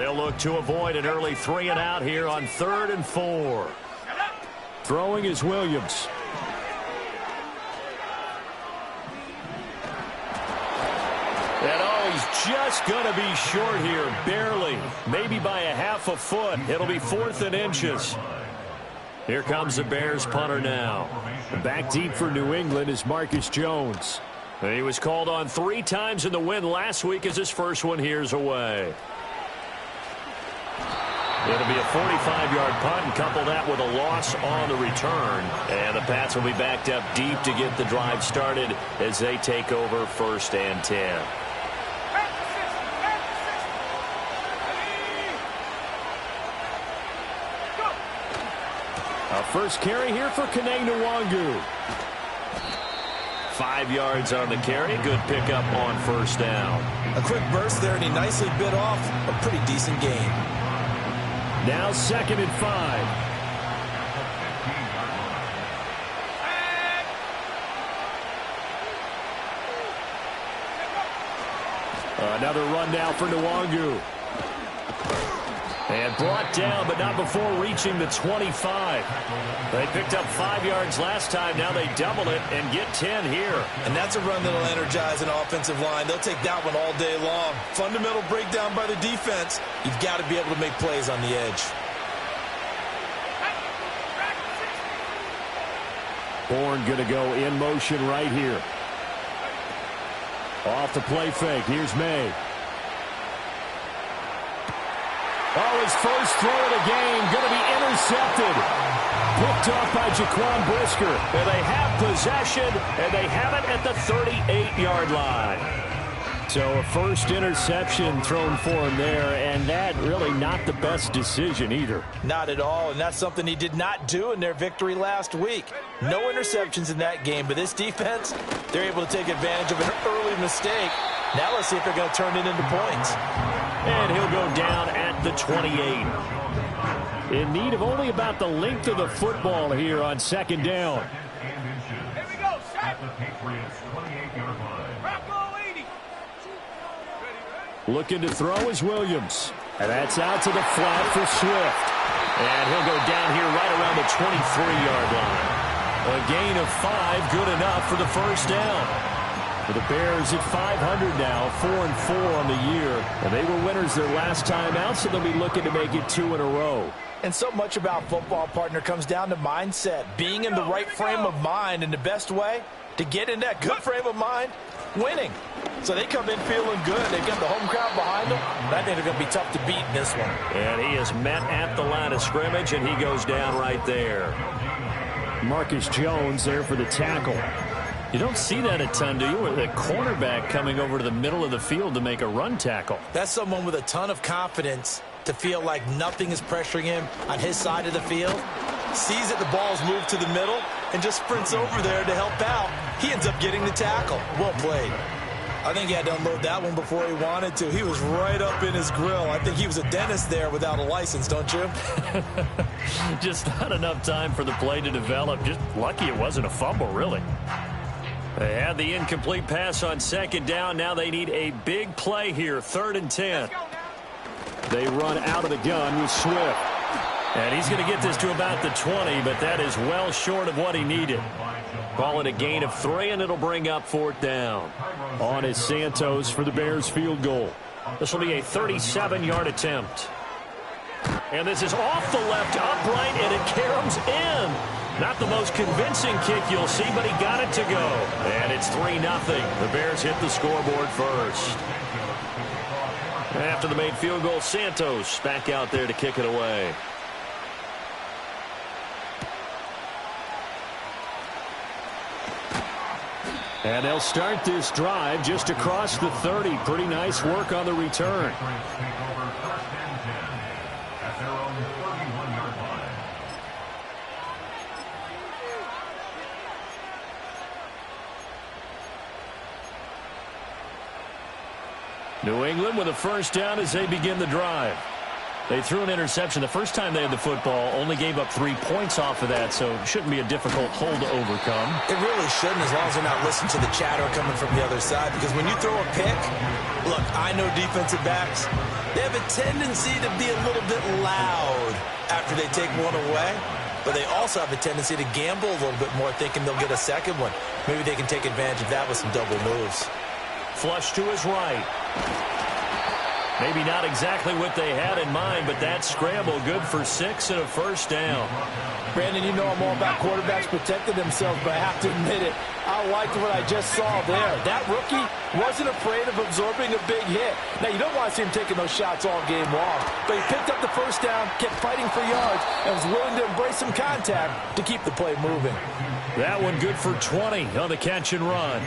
They'll look to avoid an early 3-and-out here on 3rd and 4. Throwing is Williams. And he's just going to be short here, barely, maybe by a half a foot. It'll be 4th and inches. Here comes the Bears punter now. Back deep for New England is Marcus Jones. He was called on 3 times in the win last week as his first one here's away. It'll be a 45-yard punt and couple that with a loss on the return. And the Pats will be backed up deep to get the drive started as they take over 1st and 10. A first carry here for Kene Nwangu. 5 yards on the carry. Good pickup on 1st down. A quick burst there, and he nicely bit off a pretty decent gain. Now 2nd and 5. Another run now for Nwangu. And brought down, but not before reaching the 25. They picked up 5 yards last time. Now they double it and get 10 here. And that's a run that'll energize an offensive line. They'll take that one all day long. Fundamental breakdown by the defense. You've got to be able to make plays on the edge. Bourne going to go in motion right here. Off the play fake. Here's May. Oh, his first throw of the game going to be intercepted. Picked off by Jaquan Brisker. And they have possession, and they have it at the 38-yard line. So a first interception thrown for him there, and that really not the best decision either. Not at all, and that's something he did not do in their victory last week. No interceptions in that game, but this defense, they're able to take advantage of an early mistake. Now let's see if they're going to turn it into points. And he'll go down at the 28. In need of only about the length of the football here on 2nd down. Here we go, set. Looking to throw is Williams. And that's out to the flat for Swift. And he'll go down here right around the 23-yard line. A gain of 5, good enough for the 1st down. For the Bears at 500 now, 4-4 on the year. And they were winners their last time out, so they'll be looking to make it 2 in a row. And so much about football, partner, comes down to mindset. Being in the right frame of mind, and the best way to get in that good frame of mind, winning. So they come in feeling good. They've got the home crowd behind them. I think they're going to be tough to beat in this one. And he is met at the line of scrimmage, and he goes down right there. Marcus Jones there for the tackle. You don't see that a ton, do you? With a cornerback coming over to the middle of the field to make a run tackle. That's someone with a ton of confidence to feel like nothing is pressuring him on his side of the field. Sees that the ball's moved to the middle and just sprints over there to help out. He ends up getting the tackle. Well played. I think he had to unload that one before he wanted to. He was right up in his grill. I think he was a dentist there without a license, don't you? Just not enough time for the play to develop. Just lucky it wasn't a fumble, really. They had the incomplete pass on 2nd down. Now they need a big play here, 3rd and 10. They run out of the gun with Swift. And he's going to get this to about the 20, but that is well short of what he needed. Call it a gain of 3, and it'll bring up 4th down. On is Santos for the Bears field goal. This will be a 37-yard attempt. And this is off the left upright, and it caroms in. Not the most convincing kick you'll see, but he got it to go. And it's 3-0. The Bears hit the scoreboard first. After the made field goal, Santos back out there to kick it away. And they'll start this drive just across the 30. Pretty nice work on the return. New England with a 1st down as they begin the drive. They threw an interception the first time they had the football, only gave up 3 points off of that, so it shouldn't be a difficult hole to overcome. It really shouldn't, as long as they're not listening to the chatter coming from the other side, because when you throw a pick, look, I know defensive backs, they have a tendency to be a little bit loud after they take one away, but they also have a tendency to gamble a little bit more, thinking they'll get a second one. Maybe they can take advantage of that with some double moves. Flush to his right. Maybe not exactly what they had in mind, but that scramble good for 6 and a first down. Brandon, you know I'm all about quarterbacks protecting themselves, but I have to admit it, I liked what I just saw there. That rookie wasn't afraid of absorbing a big hit. Now, you don't want to see him taking those shots all game long, but he picked up the first down, kept fighting for yards, and was willing to embrace some contact to keep the play moving. That one good for 20 on the catch and run.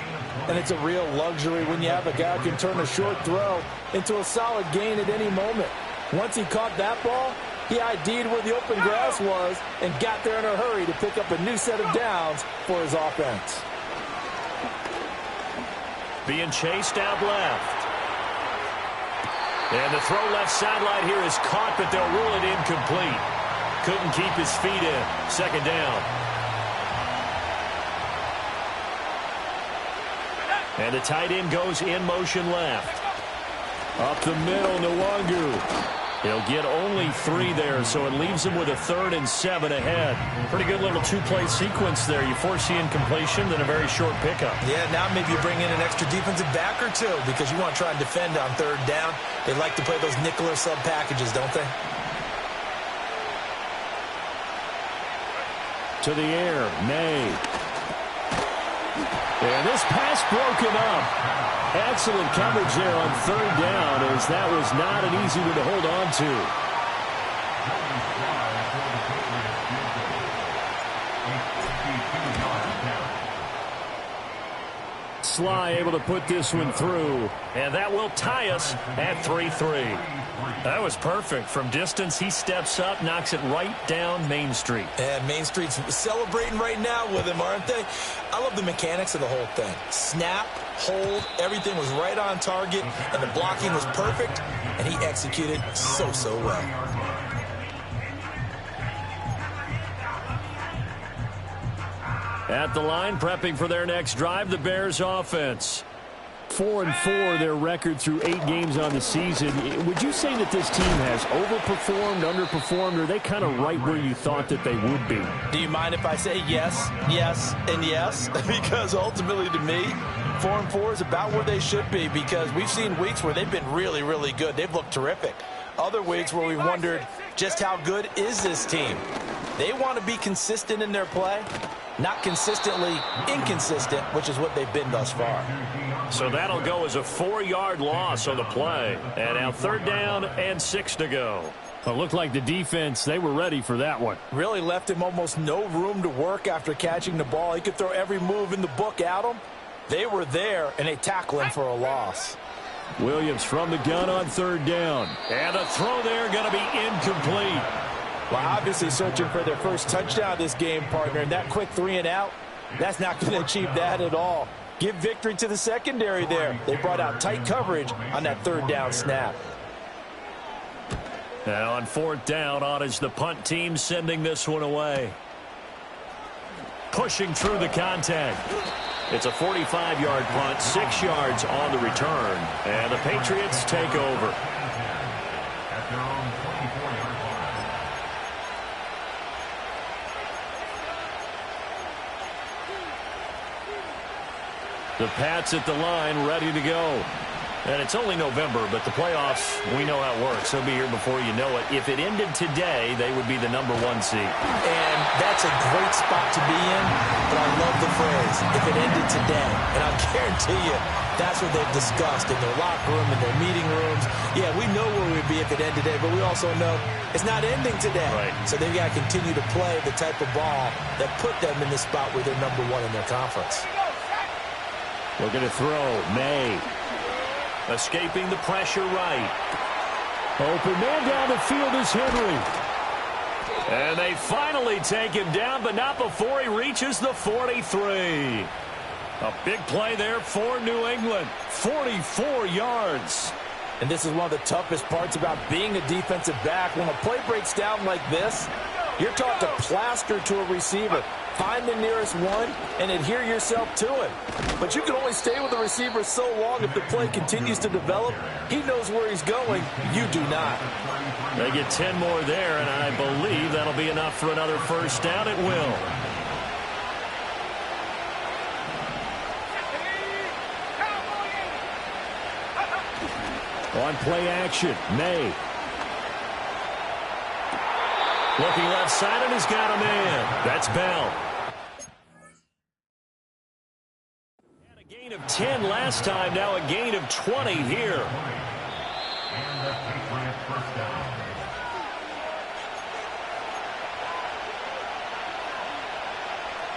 And it's a real luxury when you have a guy who can turn a short throw into a solid gain at any moment. Once he caught that ball, he ID'd where the open grass was and got there in a hurry to pick up a new set of downs for his offense. Being chased out left. And the throw left sideline here is caught, but they'll rule it incomplete. Couldn't keep his feet in. Second down. And the tight end goes in motion left. Up the middle, Nwangu. He'll get only 3 there, so it leaves him with a 3rd and 7 ahead. Pretty good little 2-play sequence there. You force the incompletion, then a very short pickup. Yeah, now maybe you bring in an extra defensive back or two because you want to try and defend on 3rd down. They like to play those nickel or sub packages, don't they? To the air, May. And this pass broken up. Excellent coverage there on 3rd down, as that was not an easy one to hold on to. Sly able to put this one through, and that will tie us at 3-3. That was perfect. From distance, he steps up, knocks it right down Main Street. And Main Street's celebrating right now with him, aren't they? I love the mechanics of the whole thing. Snap, hold, everything was right on target, and the blocking was perfect, and he executed so well. At the line, prepping for their next drive, the Bears offense. 4-4, their record through 8 games on the season. Would you say that this team has overperformed, underperformed, or are they kind of right where you thought that they would be? Do you mind if I say yes, yes, and yes? Because ultimately to me, 4-4 is about where they should be, because we've seen weeks where they've been really, really good. They've looked terrific. Other weeks where we wondered just how good is this team. They want to be consistent in their play, not consistently inconsistent, which is what they've been thus far. So that'll go as a 4-yard loss on the play. And now 3rd down and 6 to go. Well, it looked like the defense, they were ready for that one. Really left him almost no room to work after catching the ball. He could throw every move in the book at him. They were there, and they tackle him for a loss. Williams from the gun on 3rd down. And the throw there going to be incomplete. Well, obviously searching for their first touchdown this game, partner, and that quick 3 and out, that's not going to achieve that at all. Give victory to the secondary there. They brought out tight coverage on that 3rd down snap. Now on 4th down, on is the punt team sending this one away. Pushing through the contact. It's a 45-yard punt, 6 yards on the return, and the Patriots take over. The Pats at the line, ready to go. And it's only November, but the playoffs, we know how it works. They'll be here before you know it. If it ended today, they would be the #1 seed. And that's a great spot to be in, but I love the phrase, if it ended today. And I'll guarantee you, that's what they've discussed in their locker room, in their meeting rooms. Yeah, we know where we'd be if it ended today, but we also know it's not ending today. Right. So they've got to continue to play the type of ball that put them in the spot where they're #1 in their conference. Looking to throw, May. Escaping the pressure right. Open man down the field is Henry. And they finally take him down, but not before he reaches the 43. A big play there for New England. 44 yards. And this is one of the toughest parts about being a defensive back. When a play breaks down like this, you're taught to plaster to a receiver. Find the nearest one and adhere yourself to him. But you can only stay with the receiver so long if the play continues to develop. He knows where he's going. You do not. They get 10 more there, and I believe that'll be enough for another first down. It will. On play action, May. Looking left side, and he's got a man. That's Bell. Had a gain of 10 last time, now a gain of 20 here.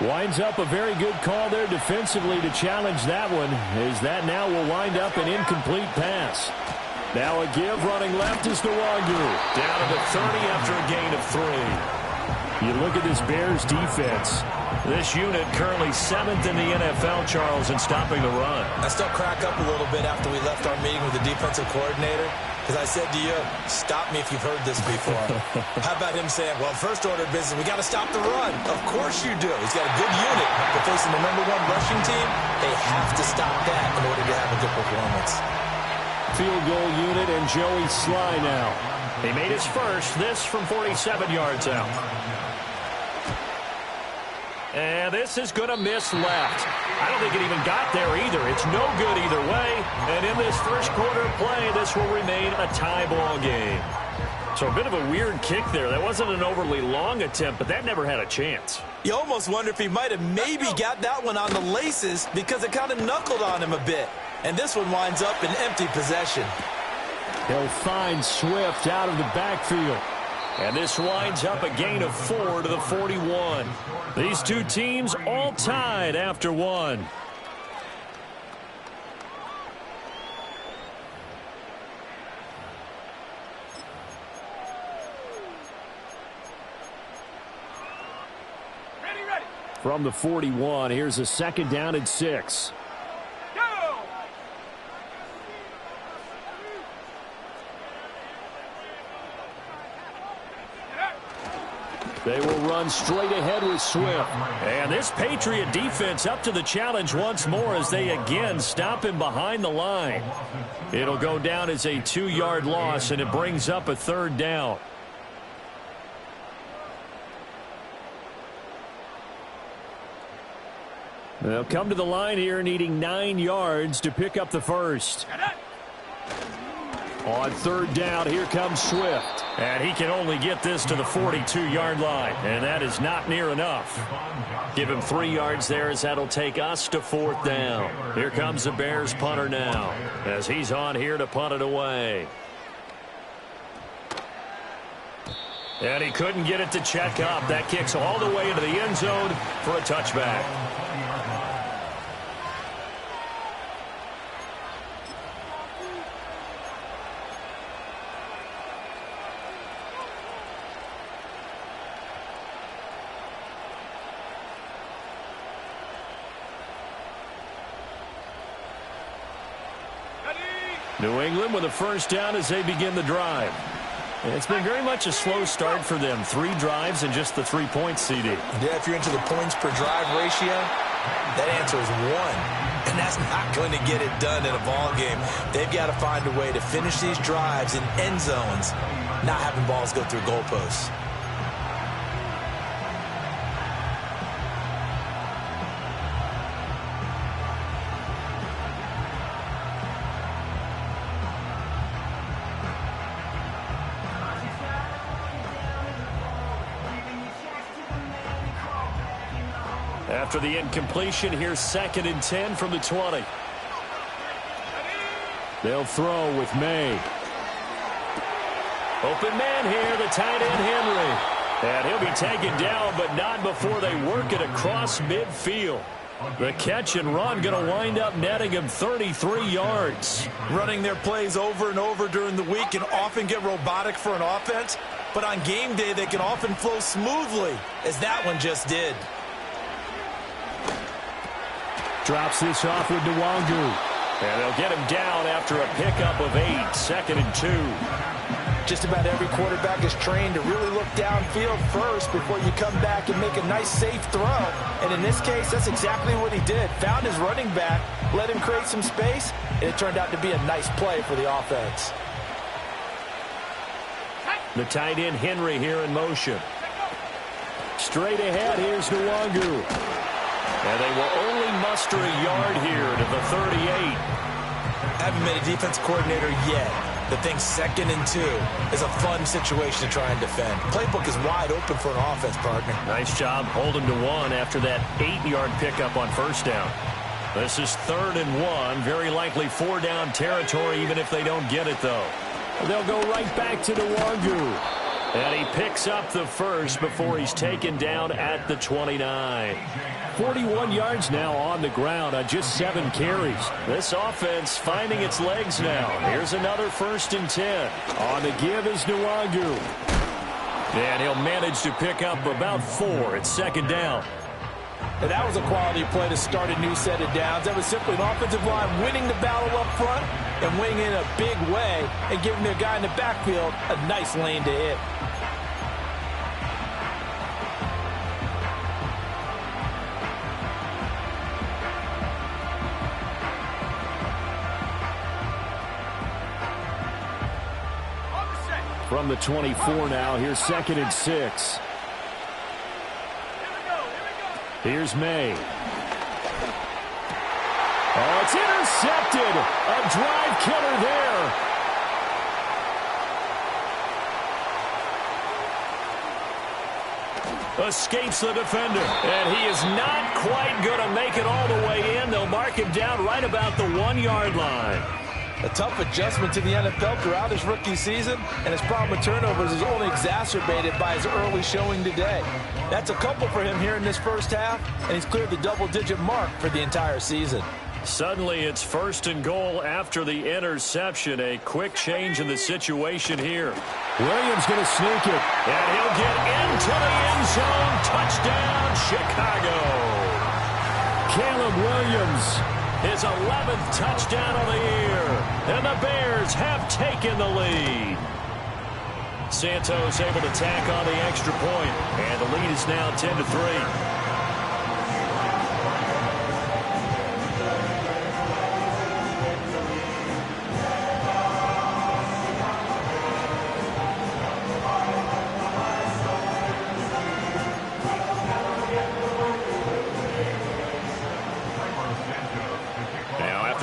Winds up a very good call there defensively to challenge that one, as that now will wind up an incomplete pass. Now a give running left is Nwangu. Down to the 30 after a gain of 3. You look at this Bears defense. This unit currently 7th in the NFL, Charles, in stopping the run. I still crack up a little bit after we left our meeting with the defensive coordinator, because I said to you, stop me if you've heard this before. How about him saying, well, first order of business, we got to stop the run. Of course you do. He's got a good unit, but facing the #1 rushing team, they have to stop that in order to have a good performance. Field goal unit and Joey Sly now. He made his first, this from 47 yards out. And this is going to miss left. I don't think it even got there either. It's no good either way. And in this first quarter of play, this will remain a tie ball game. So a bit of a weird kick there. That wasn't an overly long attempt, but that never had a chance. You almost wonder if he might have maybe got that one on the laces because it kind of knuckled on him a bit. And this one winds up in empty possession. He'll find Swift out of the backfield. And this winds up a gain of 4 to the 41. These two teams all tied after one. Ready. From the 41, here's a 2nd down and 6. They will run straight ahead with Swift. And this Patriot defense up to the challenge once more as they again stop him behind the line. It'll go down as a 2-yard loss, and it brings up a 3rd down. They'll come to the line here needing 9 yards to pick up the first. On 3rd down, here comes Swift. And he can only get this to the 42-yard line. And that is not near enough. Give him 3 yards there as that'll take us to 4th down. Here comes the Bears punter now as he's on here to punt it away. And he couldn't get it to check up. That kicks all the way into the end zone for a touchback. New England with a first down as they begin the drive. It's been very much a slow start for them. 3 drives and just the 3 points, CD. Yeah, if you're into the points per drive ratio, that answer is 1. And that's not going to get it done in a ball game. They've got to find a way to finish these drives in end zones, not having balls go through goalposts. After the incompletion, here's 2nd and 10 from the 20. They'll throw with May. Open man here, the tight end Henry. And he'll be taken down, but not before they work it across midfield. The catch and run going to wind up netting him 33 yards. Running their plays over and over during the week can often get robotic for an offense, but on game day they can often flow smoothly, as that one just did. Drops this off with Nwangu. And they'll get him down after a pickup of 8, 2nd and 2. Just about every quarterback is trained to really look downfield first before you come back and make a nice, safe throw. And in this case, that's exactly what he did. Found his running back, let him create some space, and it turned out to be a nice play for the offense. The tight end Henry here in motion. Straight ahead, here's Nwangu. And they will only muster a yard here to the 38. Haven't been a defense coordinator yet. The thing 2nd and 2 is a fun situation to try and defend. Playbook is wide open for an offense, partner. Nice job holding to 1 after that 8-yard pickup on first down. This is 3rd and 1. Very likely 4-down territory even if they don't get it, though. They'll go right back to Nwangu. And he picks up the first before he's taken down at the 29. 41 yards now on the ground on just 7 carries. This offense finding its legs now. Here's another 1st and 10. On the give is Nwangu. And he'll manage to pick up about 4 at 2nd down. And that was a quality play to start a new set of downs. That was simply an offensive line winning the battle up front and winning in a big way and giving their guy in the backfield a nice lane to hit. From the 24 now, here's 2nd and 6. Here's May. Oh, it's intercepted. A drive killer there. Escapes the defender. And he is not quite going to make it all the way in. They'll mark him down right about the 1-yard line. A tough adjustment to the NFL throughout his rookie season, and his problem with turnovers is only exacerbated by his early showing today. That's a couple for him here in this first half, and he's cleared the double-digit mark for the entire season. Suddenly it's 1st and goal after the interception. A quick change in the situation here. Williams going to sneak it. And he'll get into the end zone. Touchdown, Chicago. Caleb Williams, his 11th touchdown of the year. And the Bears have taken the lead. Santos able to tack on the extra point. And the lead is now 10-3.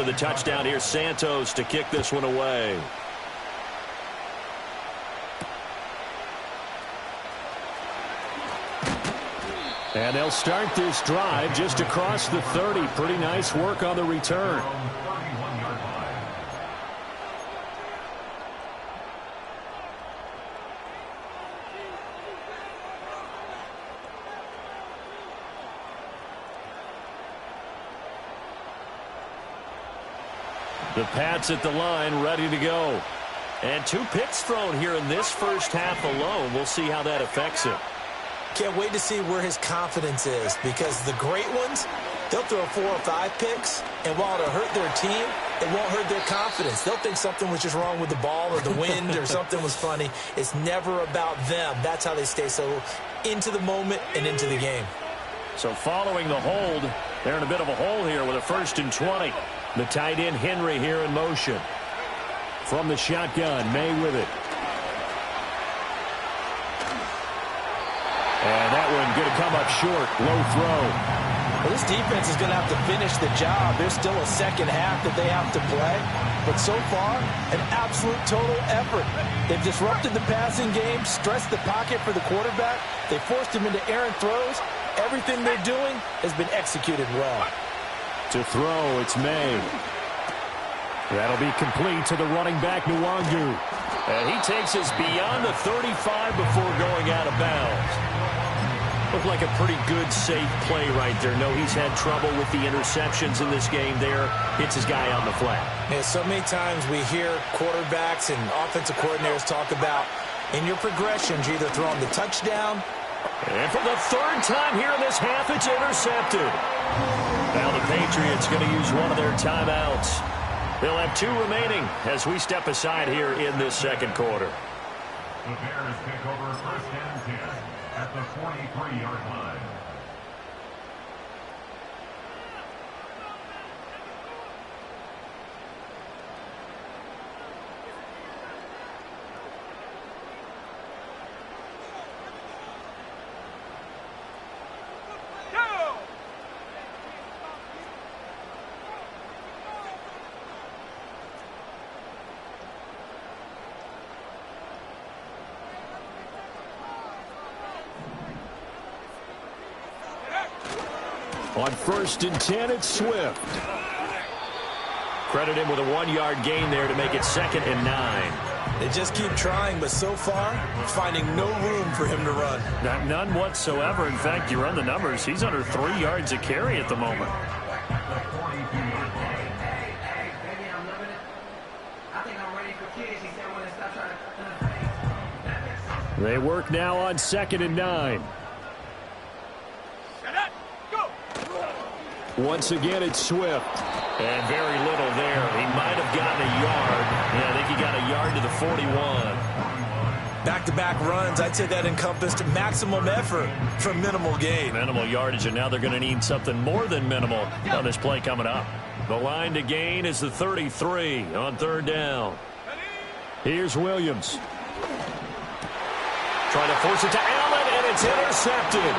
The touchdown here, Santos to kick this one away. And they'll start this drive just across the 30. Pretty nice work on the return. The Pats at the line, ready to go. And 2 picks thrown here in this first half alone. We'll see how that affects him. Can't wait to see where his confidence is, because the great ones, they'll throw 4 or 5 picks, and while it'll hurt their team, it won't hurt their confidence. They'll think something was just wrong with the ball or the wind or something was funny. It's never about them. That's how they stay so into the moment and into the game. So following the hold, they're in a bit of a hole here with a 1st and 20. The tight end Henry here in motion. From the shotgun, May with it. And that one going to come up short. Low throw. Well, this defense is going to have to finish the job. There's still a second half that they have to play. But so far, an absolute total effort. They've disrupted the passing game, stressed the pocket for the quarterback. They forced him into errant throws. Everything they're doing has been executed well. To throw, it's May. That'll be complete to the running back, Nwangu. And he takes us beyond the 35 before going out of bounds. Looked like a pretty good, safe play right there. No, he's had trouble with the interceptions in this game there. Hits his guy on the flat. Yeah, so many times we hear quarterbacks and offensive coordinators talk about, in your progressions, you're either throwing the touchdown. And for the 3rd time here in this half, it's intercepted. Now the Patriots going to use one of their timeouts. They'll have 2 remaining as we step aside here in this second quarter. The Bears pick over first and 10 at the 43-yard line. On first and 10, it's Swift. Credit him with a 1-yard gain there to make it 2nd and 9. They just keep trying, but so far, finding no room for him to run. None whatsoever. In fact, you run the numbers. He's under 3 yards a carry at the moment. They work now on 2nd and 9. Once again, it's Swift. And very little there. He might have gotten a yard. Yeah, I think he got a yard to the 41. Back-to-back runs, I'd say that encompassed maximum effort for minimal gain. Minimal yardage, and now they're going to need something more than minimal on this play coming up. The line to gain is the 33 on 3rd down. Here's Williams. Trying to force it to Allen, and it's intercepted.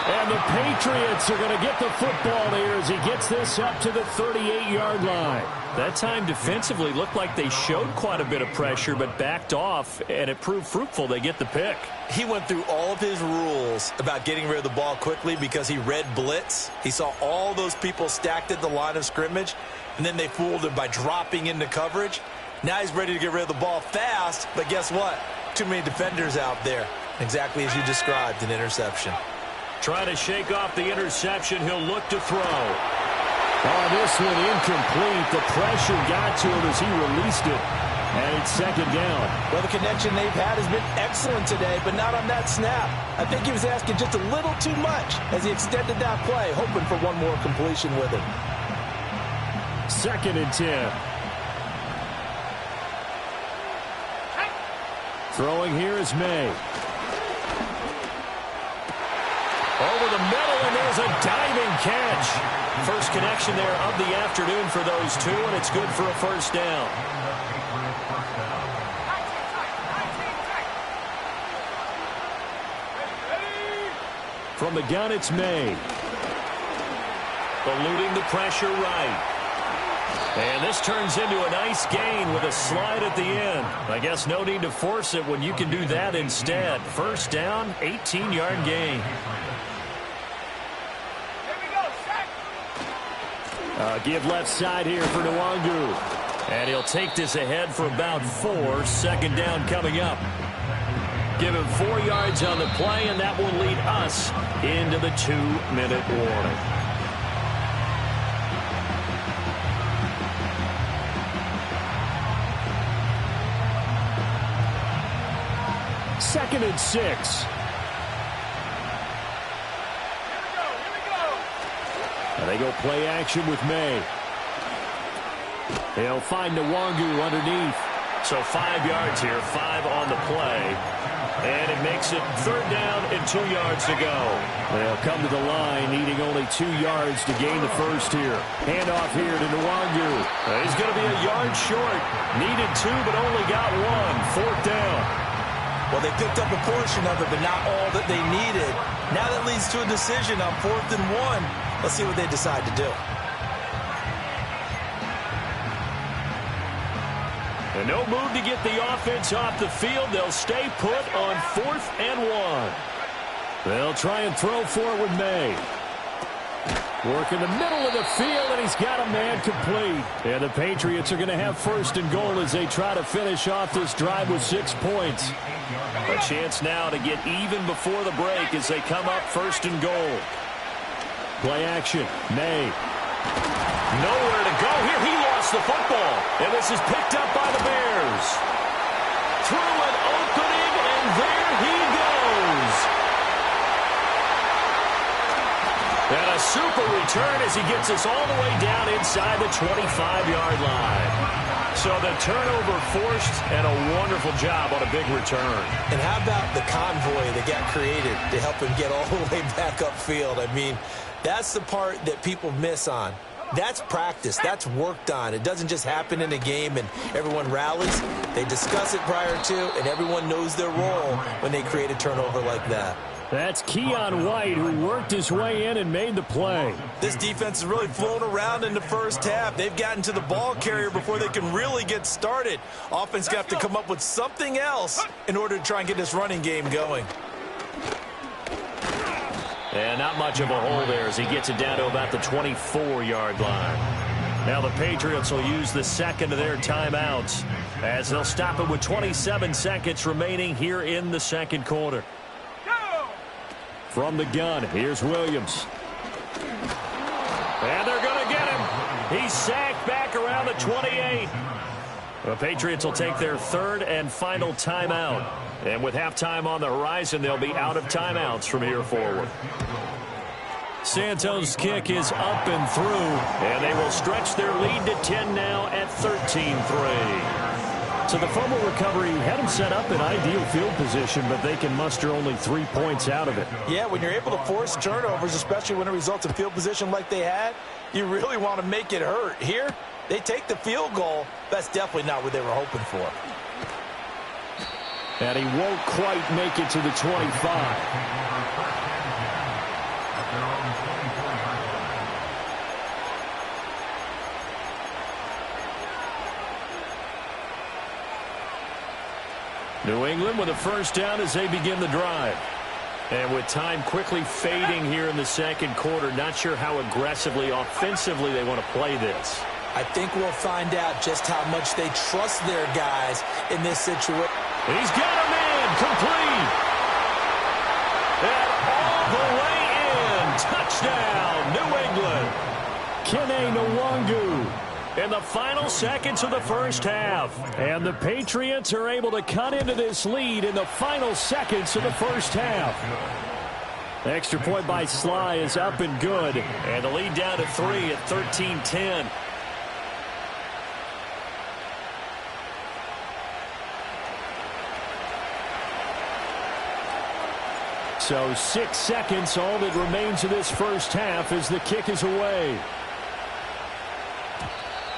And the Patriots are going to get the football here as he gets this up to the 38-yard line. That time defensively looked like they showed quite a bit of pressure but backed off, and it proved fruitful. They get the pick. He went through all of his rules about getting rid of the ball quickly because he read blitz. He saw all those people stacked at the line of scrimmage, and then they fooled him by dropping into coverage. Now he's ready to get rid of the ball fast, but guess what? Too many defenders out there. Exactly as you described, an interception. Trying to shake off the interception. He'll look to throw. Oh, this one incomplete. The pressure got to him as he released it. And it's 2nd down. Well, the connection they've had has been excellent today, but not on that snap. I think he was asking just a little too much as he extended that play, hoping for one more completion with it. 2nd and 10. Throwing here is May. Over the middle, and there's a diving catch. First connection there of the afternoon for those 2, and it's good for a 1st down. From the gun, it's May. Eluding the pressure right. And this turns into a nice gain with a slide at the end. I guess no need to force it when you can do that instead. 1st down, 18-yard gain. Give left side here for Nwangu. And he'll take this ahead for about 4. 2nd down coming up. Give him 4 yards on the play, and that will lead us into the 2-minute warning. Second and 6. And they go play action with May. He'll find Nwangu underneath. So 5 yards here, 5 on the play. And it makes it 3rd down and 2 yards to go. They'll come to the line, needing only 2 yards to gain the first here. Handoff here to Nwangu. He's going to be a yard short. Needed 2, but only got 1. 4th down. Well, they picked up a portion of it, but not all that they needed. Now that leads to a decision on 4th and 1. Let's see what they decide to do. And no move to get the offense off the field. They'll stay put on 4th and 1. They'll try and throw for it with May. Work in the middle of the field, and he's got a man complete. And the Patriots are going to have 1st and goal as they try to finish off this drive with 6 points. A chance now to get even before the break as they come up 1st and goal. Play action. May. Nowhere to go here. He lost the football. And this is picked up by the Bears. Through an opening, and there he goes. And a super return as he gets us all the way down inside the 25-yard line. So the turnover forced, and a wonderful job on a big return. And how about the convoy that got created to help him get all the way back upfield? I mean, that's the part that people miss on. That's practice. That's worked on. It doesn't just happen in a game and everyone rallies. They discuss it prior to, and everyone knows their role when they create a turnover like that. That's Keon White, who worked his way in and made the play. This defense has really flown around in the first half. They've gotten to the ball carrier before they can really get started. Offense got to come up with something else in order to try and get this running game going. And not much of a hole there as he gets it down to about the 24-yard line. Now the Patriots will use the second of their timeouts as they'll stop it with 27 seconds remaining here in the second quarter. From the gun, here's Williams. And they're going to get him. He's sacked back around the 28. The Patriots will take their third and final timeout. And with halftime on the horizon, they'll be out of timeouts from here forward. Santos' kick is up and through, and they will stretch their lead to 10 now at 13-3. So the fumble recovery had them set up in ideal field position, but they can muster only 3 points out of it. Yeah, when you're able to force turnovers, especially when it results in field position like they had, you really want to make it hurt. Here, they take the field goal. That's definitely not what they were hoping for. And he won't quite make it to the 25. New England with a first down as they begin the drive. And with time quickly fading here in the second quarter, not sure how aggressively, offensively they want to play this. I think we'll find out just how much they trust their guys in this situation. He's got him in, complete. And all the way in, touchdown, New England. Kene Nwangu in the final seconds of the first half. And the Patriots are able to cut into this lead in the final seconds of the first half. The extra point by Sly is up and good. And the lead down to 3 at 13-10. So 6 seconds, all that remains of this first half as the kick is away.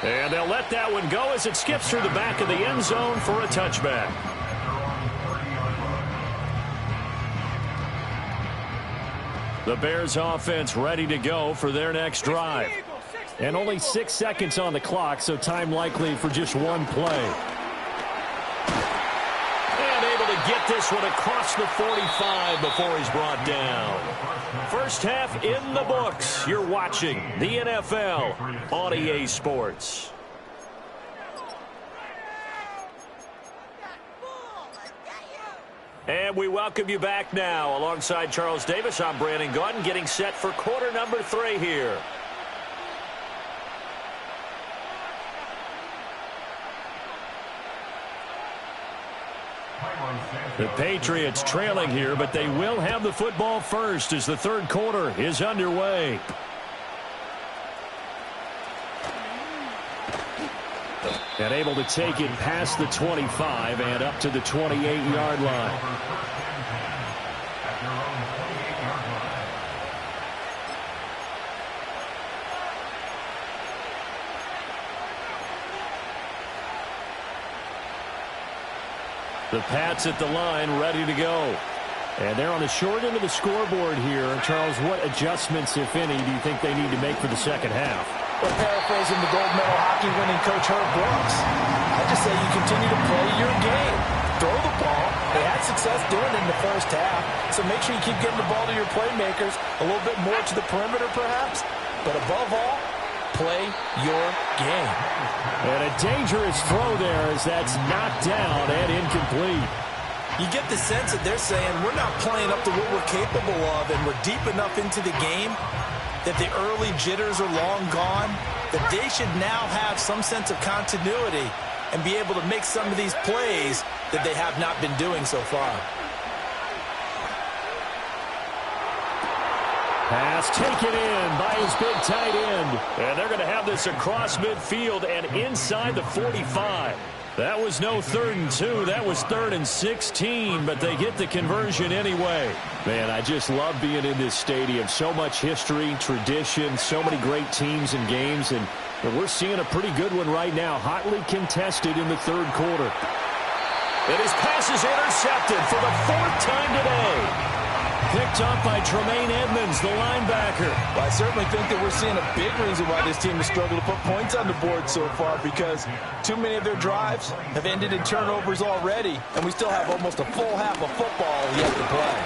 And they'll let that one go as it skips through the back of the end zone for a touchback. The Bears offense ready to go for their next drive. And only 6 seconds on the clock, so time likely for just one play. And able to get this one across the 45 before he's brought down. First half in the books. You're watching the NFL on EA Sports. And we welcome you back now. Alongside Charles Davis, I'm Brandon Gaudin, getting set for quarter number 3 here. The Patriots trailing here, but they will have the football first as the third quarter is underway. And able to take it past the 25 and up to the 28-yard line. The Pats at the line, ready to go. And they're on the short end of the scoreboard here. Charles, what adjustments, if any, do you think they need to make for the second half? Well, paraphrasing the gold medal hockey winning coach Herb Brooks, I just say you continue to play your game. Throw the ball. They had success doing it in the first half, so make sure you keep getting the ball to your playmakers, a little bit more to the perimeter perhaps, but above all, play your game. And a dangerous throw there as that's knocked down and incomplete. You get the sense that they're saying we're not playing up to what we're capable of, and we're deep enough into the game that the early jitters are long gone, that they should now have some sense of continuity and be able to make some of these plays that they have not been doing so far. Pass taken in by his big tight end. And they're going to have this across midfield and inside the 45. That was no 3rd and 2. That was 3rd and 16, but they get the conversion anyway. Man, I just love being in this stadium. So much history, tradition, so many great teams and games, and we're seeing a pretty good one right now, hotly contested in the 3rd quarter. And his pass is intercepted for the 4th time today. Picked up by Tremaine Edmonds, the linebacker. Well, I certainly think that we're seeing a big reason why this team has struggled to put points on the board so far, because too many of their drives have ended in turnovers already, and we still have almost a full half of football yet to play.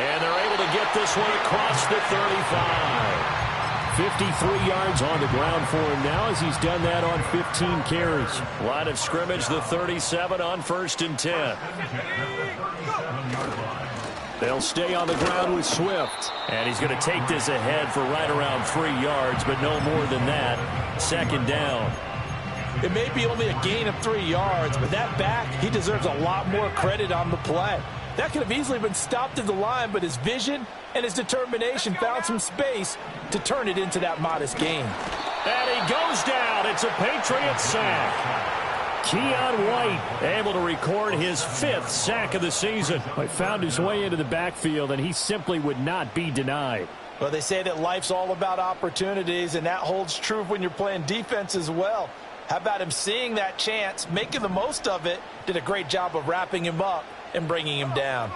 And they're able to get this one across the 35. 53 yards on the ground for him now as he's done that on 15 carries. Line of scrimmage, the 37 on 1st and 10. They'll stay on the ground with Swift. And he's going to take this ahead for right around 3 yards, but no more than that. 2nd down. It may be only a gain of 3 yards, but that back, he deserves a lot more credit on the play. That could have easily been stopped at the line, but his vision and his determination found some space to turn it into that modest gain. And he goes down. It's a Patriot sack. Keion White able to record his 5th sack of the season. He found his way into the backfield, and he simply would not be denied. Well, they say that life's all about opportunities, and that holds true when you're playing defense as well. How about him seeing that chance, making the most of it, did a great job of wrapping him up and bringing him down.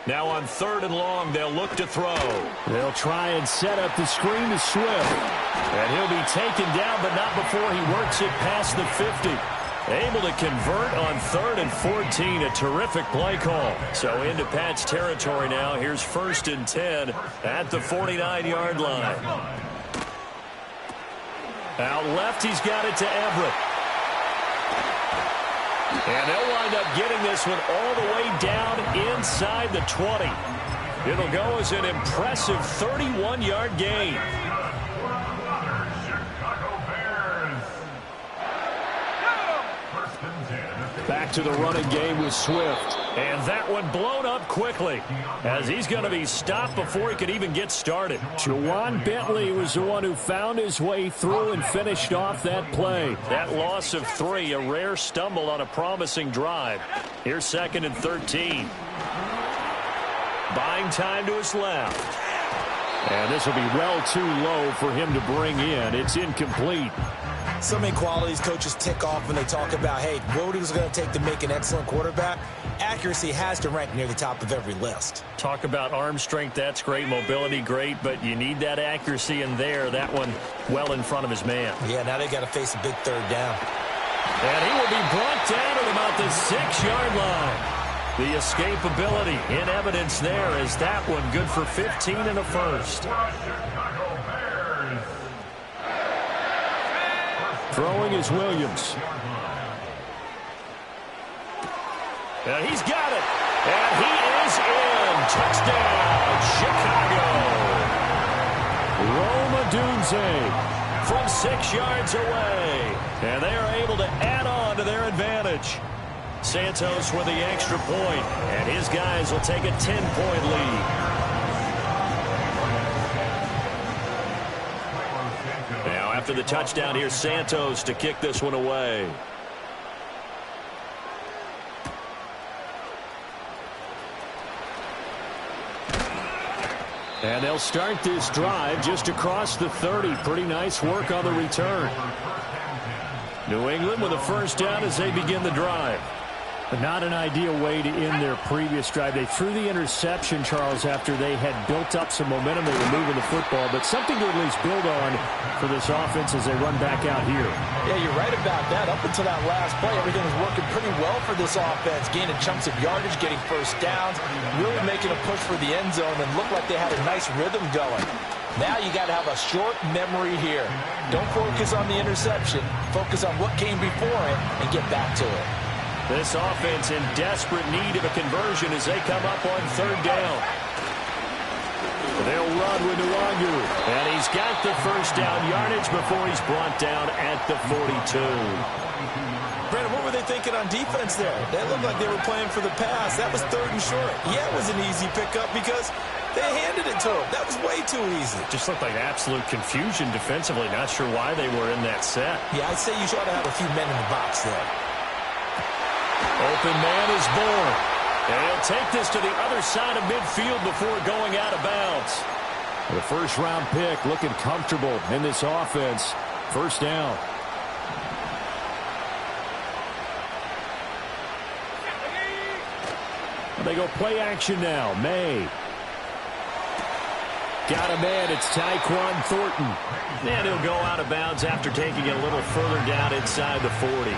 Now on 3rd and long, they'll look to throw. They'll try and set up the screen to Swift. And he'll be taken down, but not before he works it past the 50. Able to convert on 3rd and 14. A terrific play call. So into Pat's territory now. Here's 1st and 10 at the 49-yard line. Out left, he's got it to Everett. And they'll wind up getting this one all the way down inside the 20. It'll go as an impressive 31-yard gain. Back to the running game with Swift. And that one blown up quickly as he's going to be stopped before he could even get started. Juwan Bentley was the one who found his way through and finished off that play. That loss of 3, a rare stumble on a promising drive. Here's 2nd and 13. Buying time to his left. And this will be well too low for him to bring in. It's incomplete. So many qualities coaches tick off when they talk about, hey, what is it going to take to make an excellent quarterback? Accuracy has to rank near the top of every list. Talk about arm strength, that's great. Mobility, great, but you need that accuracy in there. That one well in front of his man. Yeah, now they got to face a big 3rd down. And he will be brought down at about the 6-yard line. The escapability in evidence there is that one good for 15 and a first. Throwing is Williams. And he's got it. And he is in. Touchdown, Chicago. Rome Odunze from 6 yards away. And they are able to add on to their advantage. Santos with the extra point. And his guys will take a 10-point lead. After the touchdown, here's Santos to kick this one away. And they'll start this drive just across the 30. Pretty nice work on the return. New England with a 1st down as they begin the drive. But not an ideal way to end their previous drive. They threw the interception, Charles, after they had built up some momentum. They were moving the football, but something to at least build on for this offense as they run back out here. Yeah, you're right about that. Up until that last play, everything was working pretty well for this offense, gaining chunks of yardage, getting 1st downs, really making a push for the end zone, and looked like they had a nice rhythm going. Now you got to have a short memory here. Don't focus on the interception. Focus on what came before it and get back to it. This offense in desperate need of a conversion as they come up on 3rd down. They'll run with Nwangu. And he's got the 1st down yardage before he's brought down at the 42. Brandon, what were they thinking on defense there? They looked like they were playing for the pass. That was 3rd and short. Yeah, it was an easy pickup because They handed it to him. That was way too easy. Just looked like absolute confusion defensively. Not sure why they were in that set. Yeah, I'd say you ought to have a few men in the box there. Open man is born. And he'll take this to the other side of midfield before going out of bounds. The first-round pick looking comfortable in this offense. First down. They go play action now. May. Got a man. It's Tyquan Thornton. And he'll go out of bounds after taking it a little further down inside the 40.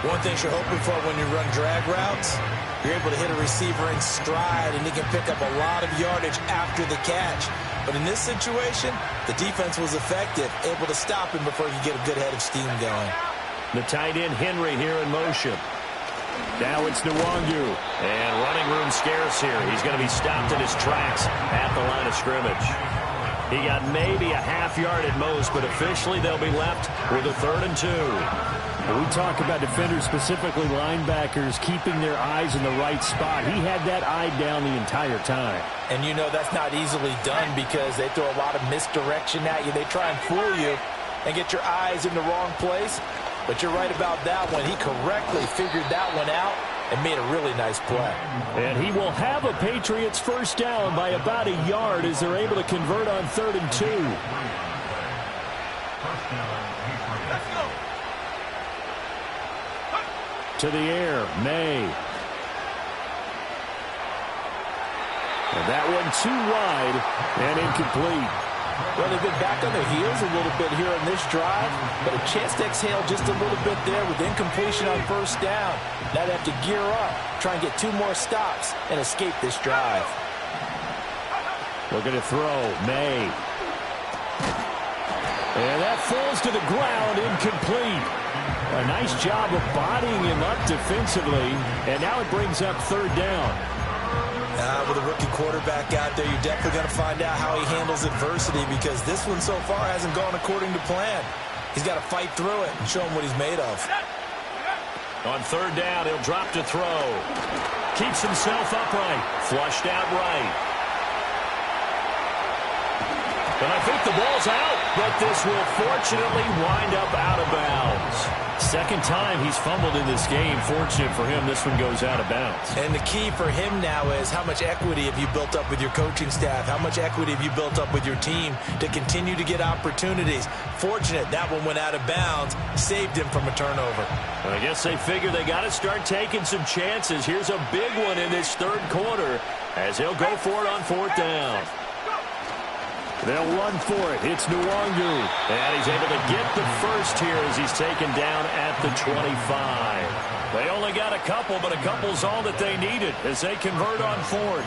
One thing you're hoping for when you run drag routes, you're able to hit a receiver in stride, and he can pick up a lot of yardage after the catch. But in this situation, the defense was effective, able to stop him before he could get a good head of steam going. The tight end Henry here in motion. Now it's Nwangu. And running room scarce here. He's going to be stopped in his tracks at the line of scrimmage. He got maybe a half yard at most, but officially they'll be left with a 3rd and 2. When we talk about defenders, specifically linebackers, keeping their eyes in the right spot. He had that eye down the entire time. And you know that's not easily done because they throw a lot of misdirection at you. They try and fool you and get your eyes in the wrong place. But you're right about that one. He correctly figured that one out and made a really nice play. And he will have a Patriots first down by about a yard as they're able to convert on 3rd and 2. To the air, May. And that one too wide and incomplete. Well, they've been back on their heels a little bit here on this drive, but a chance to exhale just a little bit there with incompletion on first down. Now they have to gear up, try and get 2 more stops, and escape this drive. Looking to throw, May. And that falls to the ground, incomplete. A nice job of bodying him up defensively, and now it brings up 3rd down. With a rookie quarterback out there, you're definitely going to find out how he handles adversity because this one so far hasn't gone according to plan. He's got to fight through it and show him what he's made of. On 3rd down, he'll drop to throw. Keeps himself upright. Flushed out right. And I think the ball's out, but this will fortunately wind up out of bounds. Second time he's fumbled in this game. Fortunate for him, this one goes out of bounds. And the key for him now is how much equity have you built up with your coaching staff? How much equity have you built up with your team to continue to get opportunities? Fortunate that one went out of bounds, saved him from a turnover. I guess they figure they got to start taking some chances. Here's a big one in this 3rd quarter as he'll go for it on 4th down. They'll run for it. It's Nwangu. And he's able to get the first here as he's taken down at the 25. They only got a couple, but a couple's all that they needed as they convert on 4th.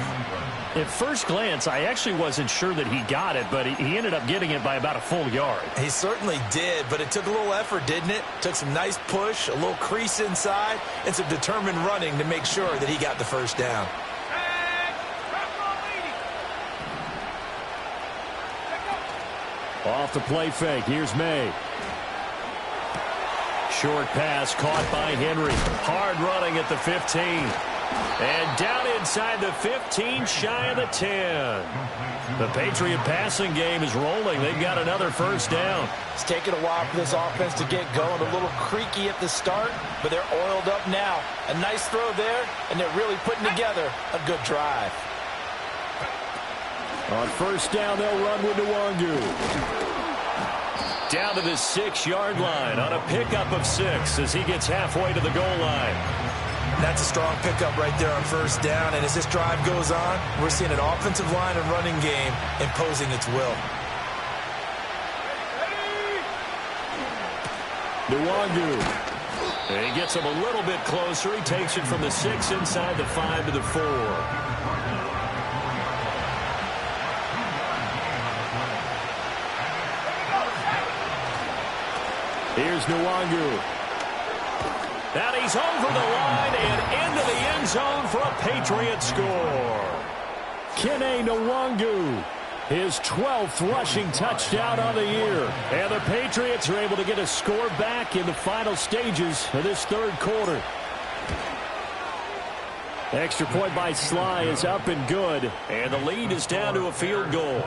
At first glance, I actually wasn't sure that he got it, but he ended up getting it by about a full yard. He certainly did, but it took a little effort, didn't it? Took some nice push, a little crease inside, and some determined running to make sure that he got the first down. Off the play fake. Here's May. Short pass caught by Henry. Hard running at the 15. And down inside the 15, shy of the 10. The Patriot passing game is rolling. They've got another first down. It's taken a while for this offense to get going. A little creaky at the start, but they're oiled up now. A nice throw there, and they're really putting together a good drive. On first down, they'll run with Nwangu. Down to the 6-yard line on a pickup of 6 as he gets halfway to the goal line. That's a strong pickup right there on first down, and as this drive goes on, we're seeing an offensive line and running game imposing its will. Nwangu. And he gets him a little bit closer. He takes it from the 6 inside the 5 to the 4. Here's Nwangu. And he's over the line and into the end zone for a Patriot score. Kene Nwangu, his 12th rushing touchdown on the year. And the Patriots are able to get a score back in the final stages of this 3rd quarter. Extra point by Sly is up and good. And the lead is down to a field goal.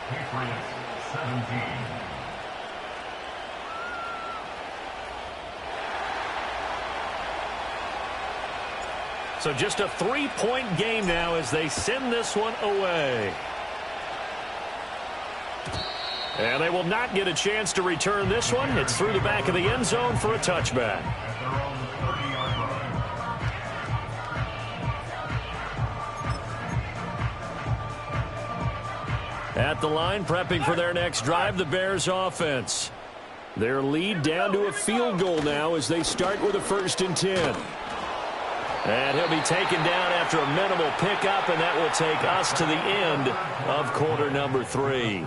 Patriots 17. So just a 3-point game now as they send this one away. And they will not get a chance to return this one. It's through the back of the end zone for a touchback. At their own 30-yard line. At the line, prepping for their next drive, the Bears offense. Their lead down to a field goal now as they start with a 1st and 10. And he'll be taken down after a minimal pickup, and that will take us to the end of quarter number 3.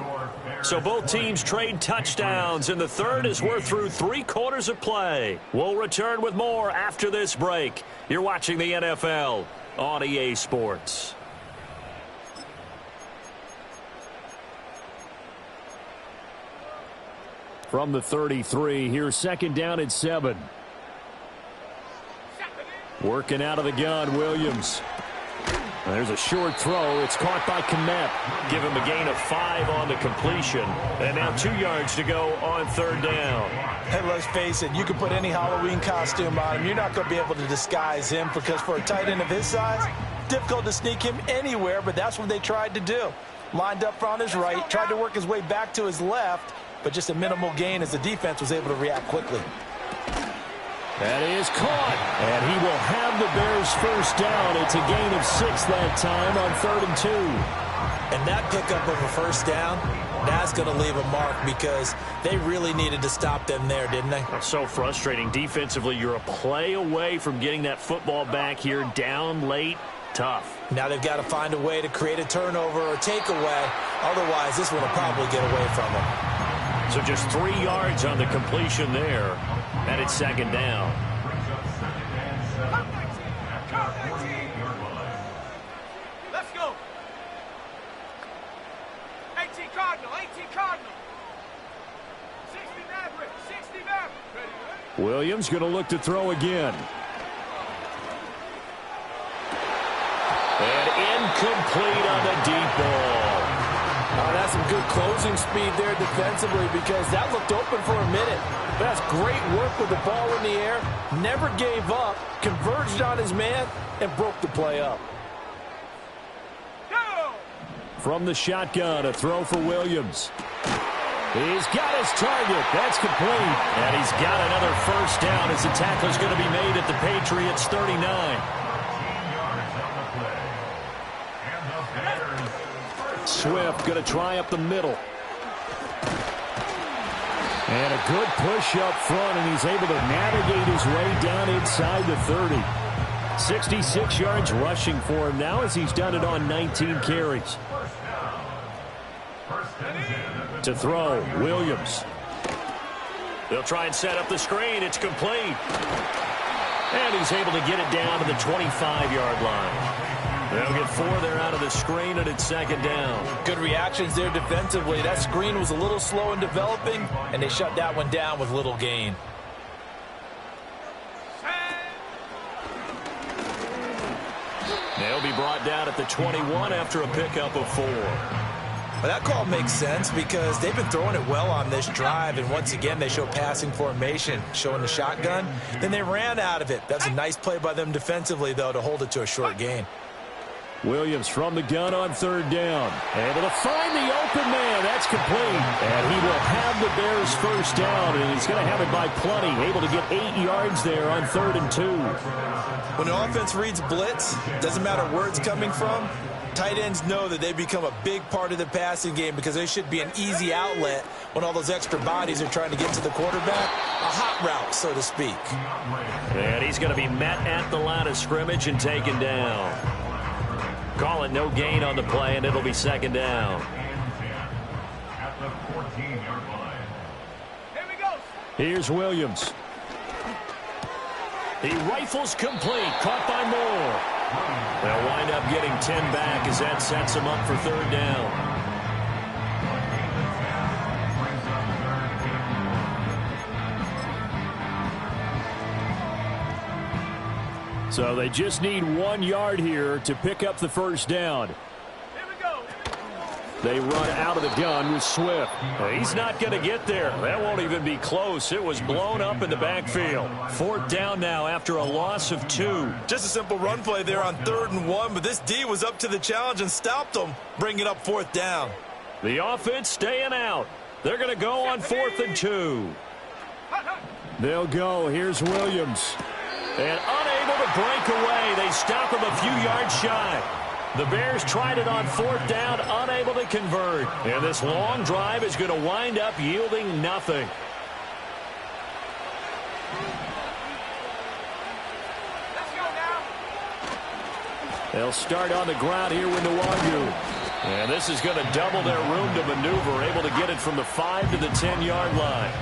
So both teams trade touchdowns, and the third as we're through 3 quarters of play. We'll return with more after this break. You're watching the NFL on EA Sports. From the 33, here's 2nd down and 7. Working out of the gun, Williams. There's a short throw. It's caught by Kmet. Give him a gain of 5 on the completion. And now 2 yards to go on 3rd down. And let's face it, you can put any Halloween costume on him. You're not going to be able to disguise him because for a tight end of his size, difficult to sneak him anywhere, but that's what they tried to do. Lined up on his right, tried to work his way back to his left, but just a minimal gain as the defense was able to react quickly. That is caught, and he will have the Bears' 1st down. It's a gain of 6 that time on 3rd and 2. And that pickup of a 1st down, that's going to leave a mark because they really needed to stop them there, didn't they? That's so frustrating. Defensively, you're a play away from getting that football back here down late. Tough. Now they've got to find a way to create a turnover or takeaway. Otherwise, this one will probably get away from them. So just 3 yards on the completion there. And it's 2nd down. Let's go. 18 Cardinal, 18 Cardinal. 60 Maverick, 60 Maverick. Williams going to look to throw again. And incomplete on the deep ball. Oh, that's some good closing speed there defensively because that looked open for a minute. That's great work with the ball in the air. Never gave up, converged on his man, and broke the play up. From the shotgun, a throw for Williams. He's got his target. That's complete. And he's got another 1st down as the tackle's going to be made at the Patriots' 39. Swift going to try up the middle. And a good push up front, and he's able to navigate his way down inside the 30. 66 yards rushing for him now as he's done it on 19 carries. To throw, Williams. They'll try and set up the screen. It's complete. And he's able to get it down to the 25-yard line. They'll get 4 there out of the screen, and it's 2nd down. Good reactions there defensively. That screen was a little slow in developing, and they shut that one down with little gain. They'll be brought down at the 21 after a pickup of 4. But that call makes sense because they've been throwing it well on this drive, and once again they show passing formation, showing the shotgun. Then they ran out of it. That's a nice play by them defensively, though, to hold it to a short gain. Williams from the gun on 3rd down. Able to find the open man. That's complete. And he will have the Bears' 1st down, and he's going to have it by plenty. Able to get 8 yards there on 3rd and 2. When an offense reads blitz, doesn't matter where it's coming from, tight ends know that they become a big part of the passing game because they should be an easy outlet when all those extra bodies are trying to get to the quarterback. A hot route, so to speak. And he's going to be met at the line of scrimmage and taken down. Call it no gain on the play, and it'll be 2nd down. At the 14-yard line. Here we go. Here's Williams. He rifles complete, caught by Moore. They'll wind up getting 10 back as that sets him up for 3rd down. So they just need 1 yard here to pick up the first down. Here we go. They run out of the gun with Swift. He's not going to get there. That won't even be close. It was blown up in the backfield. 4th down now after a loss of 2. Just a simple run play there on 3rd and 1, but this D was up to the challenge and stopped them, bringing up 4th down. The offense staying out. They're going to go on 4th and 2. They'll go. Here's Williams. And unable to break away. They stop him a few yards shy. The Bears tried it on 4th down, unable to convert. And this long drive is going to wind up yielding nothing. Let's go now. They'll start on the ground here with Nwangu. And this is going to double their room to maneuver, able to get it from the 5 to the 10-yard line.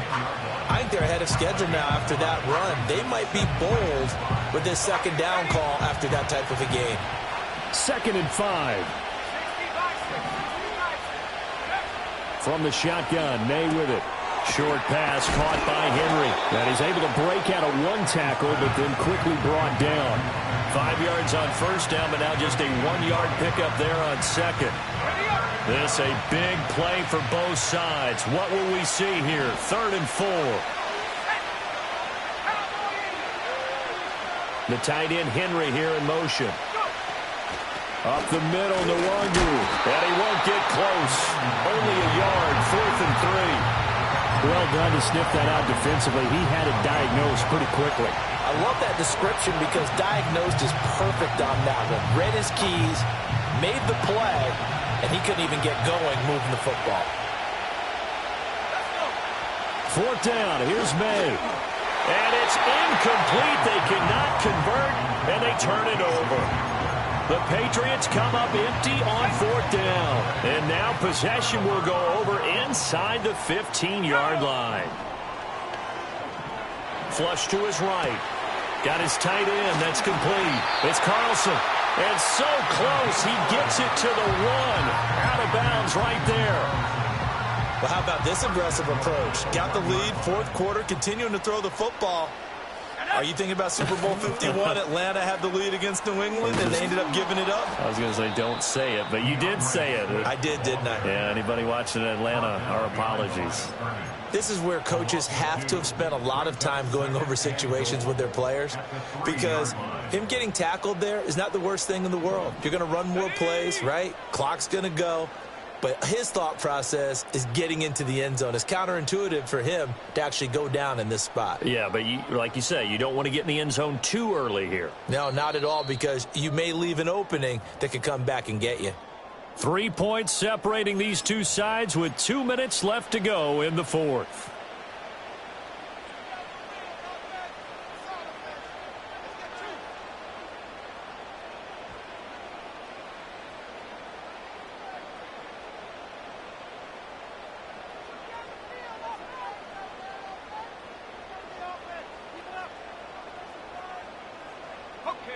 I think they're ahead of schedule now after that run. They might be bold with this 2nd down call after that type of a game. 2nd and 5. From the shotgun, May with it. Short pass caught by Henry. And he's able to break out of 1 tackle, but then quickly brought down. 5 yards on 1st down, but now just a 1-yard pickup there on 2nd. This a big play for both sides. What will we see here? 3rd and 4. The tight end Henry here in motion. Up the middle, Nwangu. And he won't get close. Only a yard, 4th and 3. Well done to sniff that out defensively. He had it diagnosed pretty quickly. I love that description because diagnosed is perfect on that one. Read his keys, made the play, and he couldn't even get going moving the football. 4th down, here's May. And it's incomplete. They cannot convert, and they turn it over. The Patriots come up empty on 4th down. And now possession will go over inside the 15-yard line. Flush to his right. Got his tight end. That's complete. It's Carlson. And so close. He gets it to the 1. Out of bounds right there. Well, how about this aggressive approach? Got the lead, 4th quarter, continuing to throw the football. Are you thinking about Super Bowl 51? Atlanta had the lead against New England, and they ended up giving it up? I was going to say don't say it, but you did say it. I did, didn't I? Yeah, anybody watching Atlanta, our apologies. This is where coaches have to have spent a lot of time going over situations with their players, because him getting tackled there is not the worst thing in the world. You're going to run more plays, right? Clock's going to go. But his thought process is getting into the end zone. It's counterintuitive for him to actually go down in this spot. Yeah, but like you say, you don't want to get in the end zone too early here. No, not at all, because you may leave an opening that could come back and get you. 3 points separating these two sides with 2 minutes left to go in the 4th.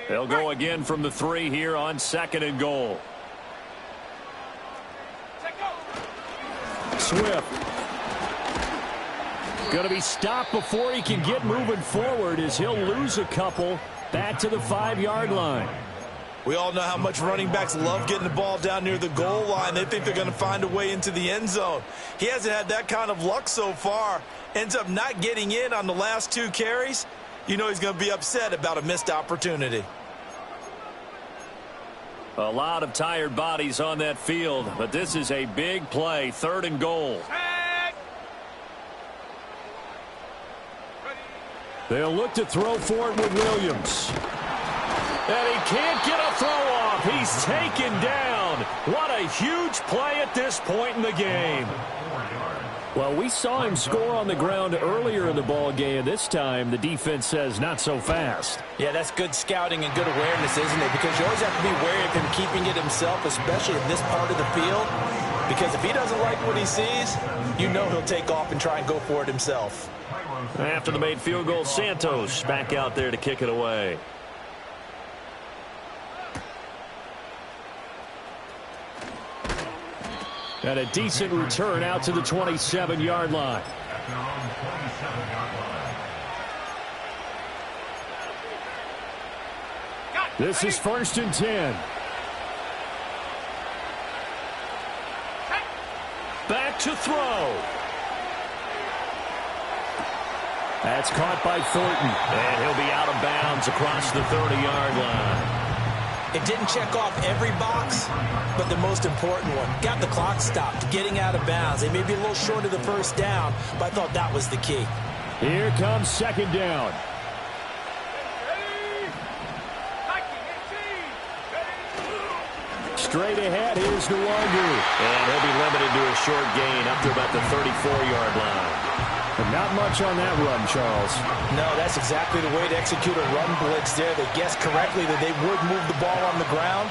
They'll go again from the 3 here on 2nd and goal. Swift. Going to be stopped before he can get moving forward as he'll lose a couple back to the 5-yard line. We all know how much running backs love getting the ball down near the goal line. They think they're going to find a way into the end zone. He hasn't had that kind of luck so far. Ends up not getting in on the last 2 carries. You know he's going to be upset about a missed opportunity. A lot of tired bodies on that field, but this is a big play, 3rd and goal. They'll look to throw for it with Williams. And he can't get a throw off. He's taken down. What a huge play at this point in the game. Well, we saw him score on the ground earlier in the ball game. This time, the defense says not so fast. Yeah, that's good scouting and good awareness, isn't it? Because you always have to be wary of him keeping it himself, especially in this part of the field. Because if he doesn't like what he sees, you know he'll take off and try and go for it himself. After the made field goal, Santos back out there to kick it away. And a decent return out to the 27-yard line. This is 1st and 10. Back to throw. That's caught by Thornton. And he'll be out of bounds across the 30-yard line. It didn't check off every box, but the most important one. Got the clock stopped, getting out of bounds. They may be a little short of the first down, but I thought that was the key. Here comes 2nd down. Straight ahead, here's Nwangu. And he'll be limited to a short gain up to about the 34-yard line. But not much on that run, Charles. No, that's exactly the way to execute a run blitz there. They guessed correctly that they would move the ball on the ground,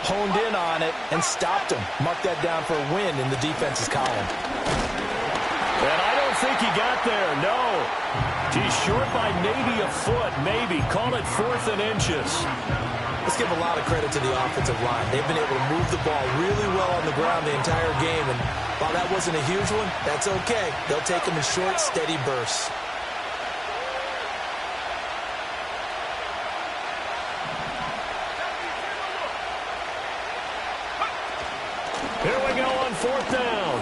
honed in on it, and stopped him. Mark that down for a win in the defense's column. And I don't think he got there, no. He's short by maybe a foot, maybe. Call it 4th and inches. Let's give a lot of credit to the offensive line. They've been able to move the ball really well on the ground the entire game, and while that wasn't a huge one, that's okay. They'll take them in short, steady bursts. Here we go on 4th down.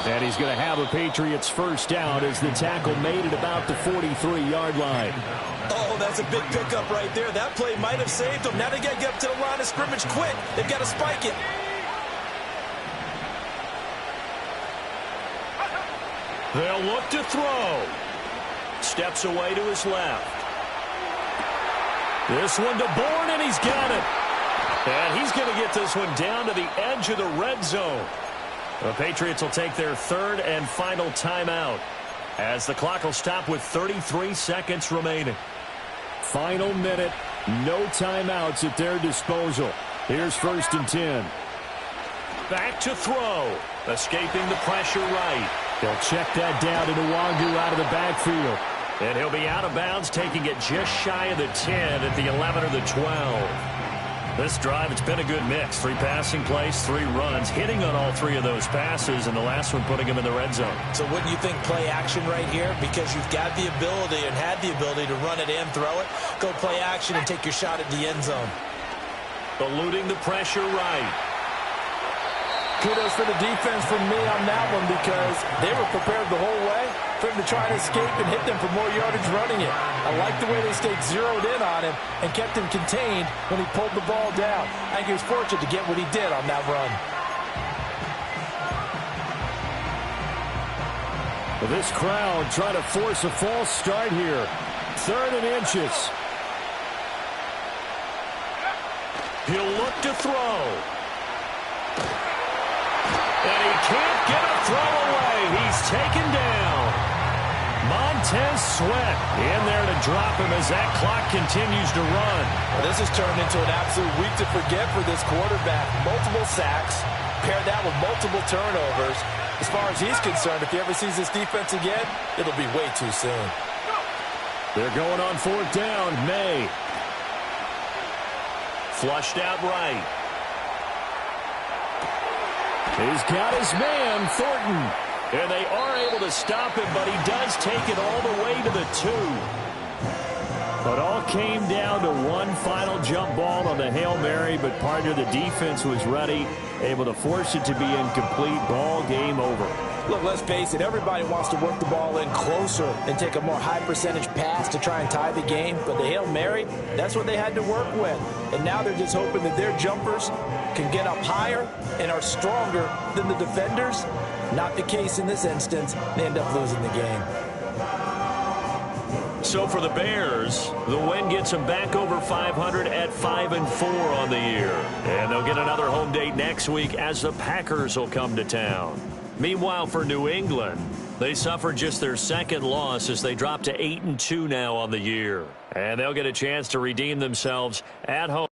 And he's going to have a Patriots first down as the tackle made it about the 43-yard line. Oh, that's a big pickup right there. That play might have saved them. Now they got to get up to the line of scrimmage quick. They've got to spike it. They'll look to throw. Steps away to his left. This one to Bourne, and he's got it. And he's going to get this one down to the edge of the red zone. The Patriots will take their 3rd and final timeout as the clock will stop with 33 seconds remaining. Final minute, no timeouts at their disposal. Here's 1st and 10. Back to throw. Escaping the pressure right. They'll check that down to Nwangu out of the backfield. And he'll be out of bounds, taking it just shy of the 10 at the 11 or the 12. This drive, it's been a good mix. 3 passing plays, 3 runs, hitting on all 3 of those passes, and the last one putting him in the red zone. So wouldn't you think play action right here? Because you've got the ability and had the ability to run it and throw it. Go play action and take your shot at the end zone. Eluding the pressure right. Kudos for the defense from me on that one because they were prepared the whole way for him to try and escape and hit them for more yardage running it. I like the way they stayed zeroed in on him and kept him contained when he pulled the ball down. I think he was fortunate to get what he did on that run. Well, this crowd trying to force a false start here. 3rd and inches. He'll look to throw. And he can't get a throw away. He's taken down. Montez Sweat in there to drop him as that clock continues to run. Well, this has turned into an absolute week to forget for this quarterback. Multiple sacks, pair that with multiple turnovers. As far as he's concerned, if he ever sees this defense again, it'll be way too soon. They're going on 4th down. May. Flushed out right. He's got his man, Thornton. And they are able to stop him, but he does take it all the way to the 2. But all came down to one final jump ball on the Hail Mary, but part of the defense was ready, able to force it to be incomplete. Ball game over. Look, let's face it, everybody wants to work the ball in closer and take a more high-percentage pass to try and tie the game. But the Hail Mary, that's what they had to work with. And now they're just hoping that their jumpers can get up higher and are stronger than the defenders. Not the case in this instance. They end up losing the game. So for the Bears, the win gets them back over 500 at 5-4 on the year. And they'll get another home date next week as the Packers will come to town. Meanwhile, for New England, they suffered just their 2nd loss as they drop to 8-2 now on the year. And they'll get a chance to redeem themselves at home.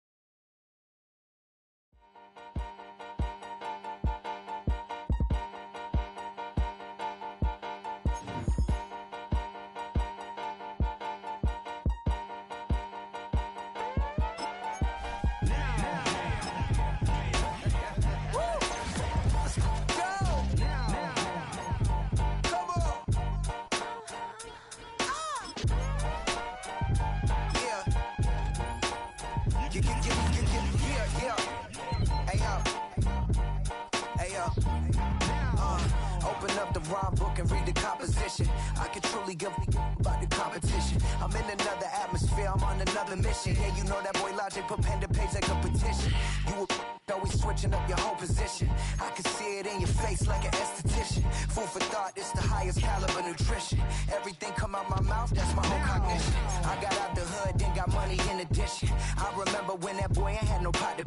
Open up the rhyme book and read the composition. I can truly give about the competition. I'm in another atmosphere, I'm on another mission. Yeah, you know that boy Logic put pen to page like a petition. You always switching up your whole position. I can see it in your face like an esthetician. Food for thought, it's the highest caliber nutrition. Everything come out my mouth, that's my own cognition. I got out the hood, then got money in addition. I remember when that boy ain't had no pot to